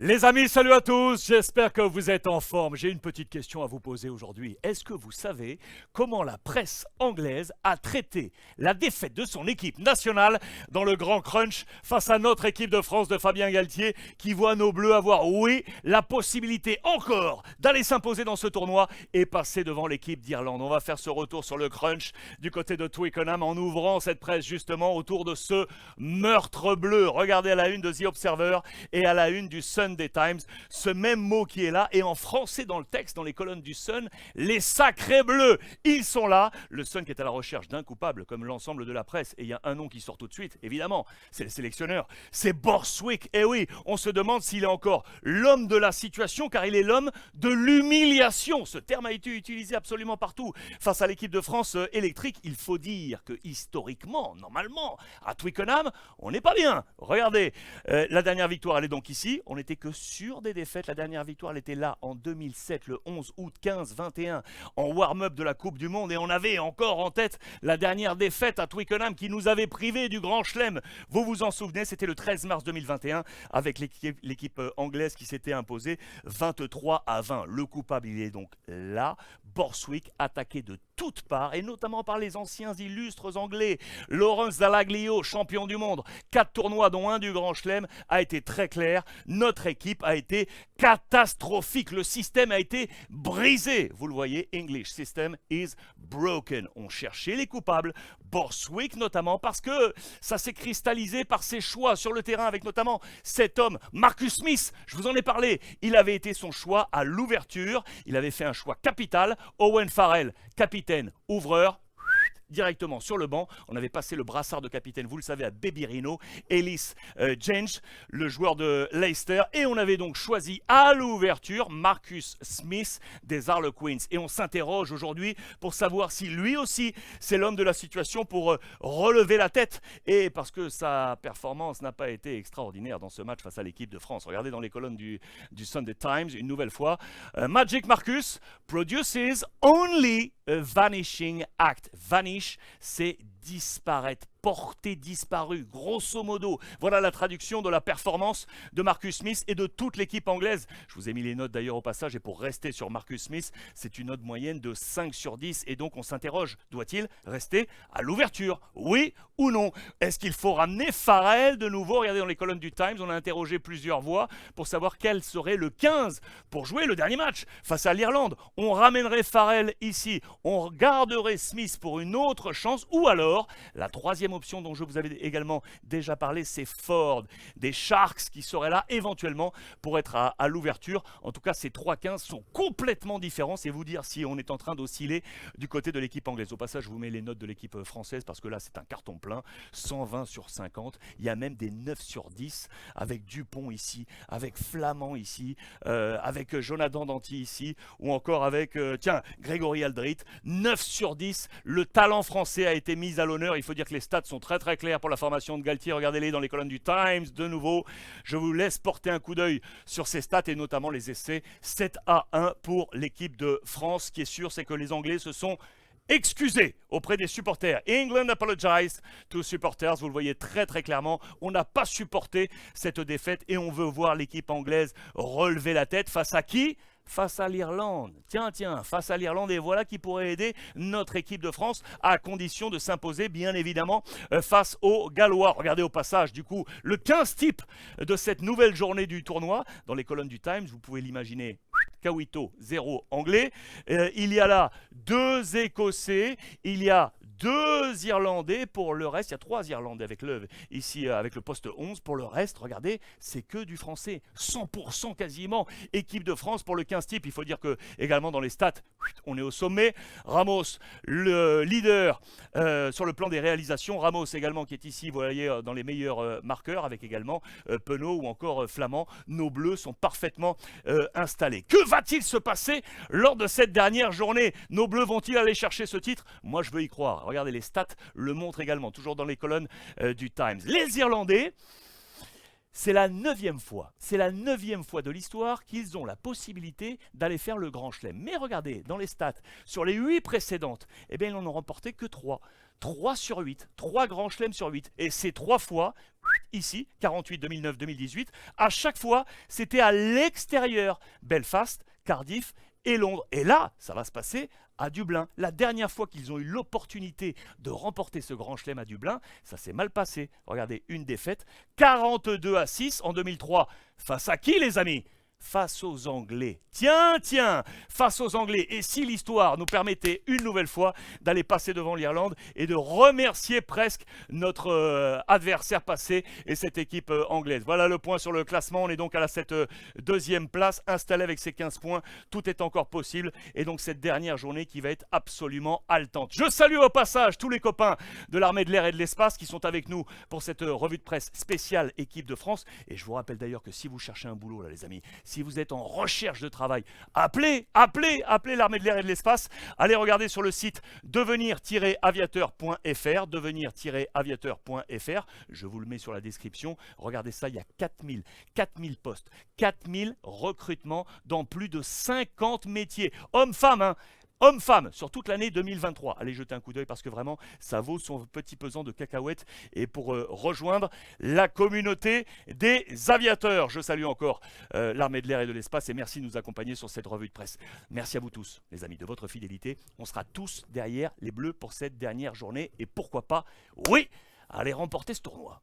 Les amis, salut à tous, j'espère que vous êtes en forme. J'ai une petite question à vous poser aujourd'hui. Est-ce que vous savez comment la presse anglaise a traité la défaite de son équipe nationale dans le grand crunch face à notre équipe de France de Fabien Galtier qui voit nos Bleus avoir, oui, la possibilité encore d'aller s'imposer dans ce tournoi et passer devant l'équipe d'Irlande. On va faire ce retour sur le crunch du côté de Twickenham en ouvrant cette presse justement autour de ce meurtre bleu. Regardez à la une de The Observer et à la une du Sunday Times, ce même mot qui est là, et en français dans le texte, dans les colonnes du Sun, les sacrés bleus, ils sont là. Le Sun qui est à la recherche d'un coupable, comme l'ensemble de la presse, et il y a un nom qui sort tout de suite, évidemment, c'est le sélectionneur, c'est Borthwick. Et oui, on se demande s'il est encore l'homme de la situation, car il est l'homme de l'humiliation. Ce terme a été utilisé absolument partout. Face à l'équipe de France électrique, il faut dire que historiquement, normalement, à Twickenham, on n'est pas bien. Regardez, la dernière victoire, elle est donc ici. On n'était que sur des défaites. La dernière victoire, elle était là en 2007, le 11 août 15-21, en warm-up de la Coupe du Monde. Et on avait encore en tête la dernière défaite à Twickenham qui nous avait privés du Grand Chelem. Vous vous en souvenez, c'était le 13 mars 2021 avec l'équipe anglaise qui s'était imposée 23-20. Le coupable, il est donc là. Borthwick, attaqué de toutes parts, et notamment par les anciens illustres anglais. Lawrence Dallaglio, champion du monde, 4 tournois dont un du Grand Chelem, a été très clair. Notre équipe a été catastrophique. Le système a été brisé. Vous le voyez, English system is broken. On cherchait les coupables, Borthwick notamment, parce que ça s'est cristallisé par ses choix sur le terrain, avec notamment cet homme, Marcus Smith. Je vous en ai parlé. Il avait été son choix à l'ouverture. Il avait fait un choix capital. Owen Farrell, capitaine, ouvreur, directement sur le banc. On avait passé le brassard de capitaine, vous le savez, à Baby Rino, Ellis James, le joueur de Leicester, et on avait donc choisi à l'ouverture Marcus Smith des Harlequins. Et on s'interroge aujourd'hui pour savoir si lui aussi c'est l'homme de la situation pour relever la tête, et parce que sa performance n'a pas été extraordinaire dans ce match face à l'équipe de France. Regardez dans les colonnes du Sunday Times, une nouvelle fois, Magic Marcus produces only a vanishing act. Vanish, c'est disparaître, porter disparu, grosso modo. Voilà la traduction de la performance de Marcus Smith et de toute l'équipe anglaise. Je vous ai mis les notes d'ailleurs au passage, et pour rester sur Marcus Smith, c'est une note moyenne de 5 sur 10, et donc on s'interroge, doit-il rester à l'ouverture? Oui ou non? Est-ce qu'il faut ramener Farrell de nouveau? Regardez dans les colonnes du Times, on a interrogé plusieurs voix pour savoir quel serait le 15 pour jouer le dernier match face à l'Irlande. On ramènerait Farrell ici, on garderait Smith pour une autre chance, ou alors la troisième option dont je vous avais également déjà parlé, c'est Ford, des Sharks qui seraient là éventuellement pour être à l'ouverture. En tout cas, ces 3-15 sont complètement différents. C'est vous dire si on est en train d'osciller du côté de l'équipe anglaise. Au passage, je vous mets les notes de l'équipe française parce que là, c'est un carton plein. 120 sur 50. Il y a même des 9 sur 10 avec Dupont ici, avec Flamand ici, avec Jonathan Danty ici, ou encore avec, Grégory Aldrit. 9 sur 10. Le talent français a été mis à l'honneur. Il faut dire que les stats sont très très clairs pour la formation de Galtier. Regardez-les dans les colonnes du Times de nouveau. Je vous laisse porter un coup d'œil sur ces stats et notamment les essais. 7-1 pour l'équipe de France. Ce qui est sûr, c'est que les Anglais se sont excusés auprès des supporters. England apologized to supporters. Vous le voyez très très clairement. On n'a pas supporté cette défaite et on veut voir l'équipe anglaise relever la tête face à qui? Face à l'Irlande. Tiens, face à l'Irlande, et voilà qui pourrait aider notre équipe de France à condition de s'imposer, bien évidemment, face aux Gallois. Regardez au passage, du coup, le 15 type de cette nouvelle journée du tournoi. Dans les colonnes du Times, vous pouvez l'imaginer. Kawito, 0 anglais. Il y a là 2 Écossais. Il y a 2 Irlandais. Pour le reste, il y a 3 Irlandais avec ici avec le poste 11. Pour le reste, regardez, c'est que du français. 100% quasiment. Équipe de France pour le 15 type. Il faut dire que également dans les stats, on est au sommet. Ramos, le leader sur le plan des réalisations. Ramos également qui est ici, vous voyez, dans les meilleurs marqueurs, avec également Penaud ou encore Flamand. Nos Bleus sont parfaitement installés. Que va-t-il se passer lors de cette dernière journée? Nos Bleus vont-ils aller chercher ce titre? Moi, je veux y croire. Regardez, les stats le montrent également, toujours dans les colonnes du Times. Les Irlandais, c'est la 9e fois. C'est la 9e fois de l'histoire qu'ils ont la possibilité d'aller faire le Grand Chelem. Mais regardez, dans les stats, sur les 8 précédentes, eh bien, ils n'en ont remporté que 3. 3 sur 8. 3 Grands Chelems sur 8. Et ces 3 fois, ici, 48, 2009, 2018. À chaque fois, c'était à l'extérieur. Belfast, Cardiff et Londres. Et là, ça va se passer à Dublin. La dernière fois qu'ils ont eu l'opportunité de remporter ce grand chelem à Dublin, ça s'est mal passé. Regardez, une défaite, 42-6 en 2003. Face à qui, les amis? Face aux Anglais. Tiens, face aux Anglais. Et si l'histoire nous permettait une nouvelle fois d'aller passer devant l'Irlande et de remercier presque notre adversaire passé et cette équipe anglaise. Voilà le point sur le classement. On est donc à cette deuxième place, installée avec ses 15 points. Tout est encore possible. Et donc cette dernière journée qui va être absolument haletante. Je salue au passage tous les copains de l'armée de l'air et de l'espace qui sont avec nous pour cette revue de presse spéciale équipe de France. Et je vous rappelle d'ailleurs que si vous cherchez un boulot, là les amis, si vous êtes en recherche de travail, appelez l'armée de l'air et de l'espace. Allez regarder sur le site devenir-aviateur.fr, devenir-aviateur.fr. Je vous le mets sur la description. Regardez ça, il y a 4000 postes, 4000 recrutements dans plus de 50 métiers. Hommes-femmes, hein. Hommes-femmes, sur toute l'année 2023. Allez jeter un coup d'œil parce que vraiment, ça vaut son petit pesant de cacahuètes. Et pour rejoindre la communauté des aviateurs, je salue encore l'armée de l'air et de l'espace et merci de nous accompagner sur cette revue de presse. Merci à vous tous, les amis, de votre fidélité. On sera tous derrière les Bleus pour cette dernière journée et pourquoi pas, oui, aller remporter ce tournoi.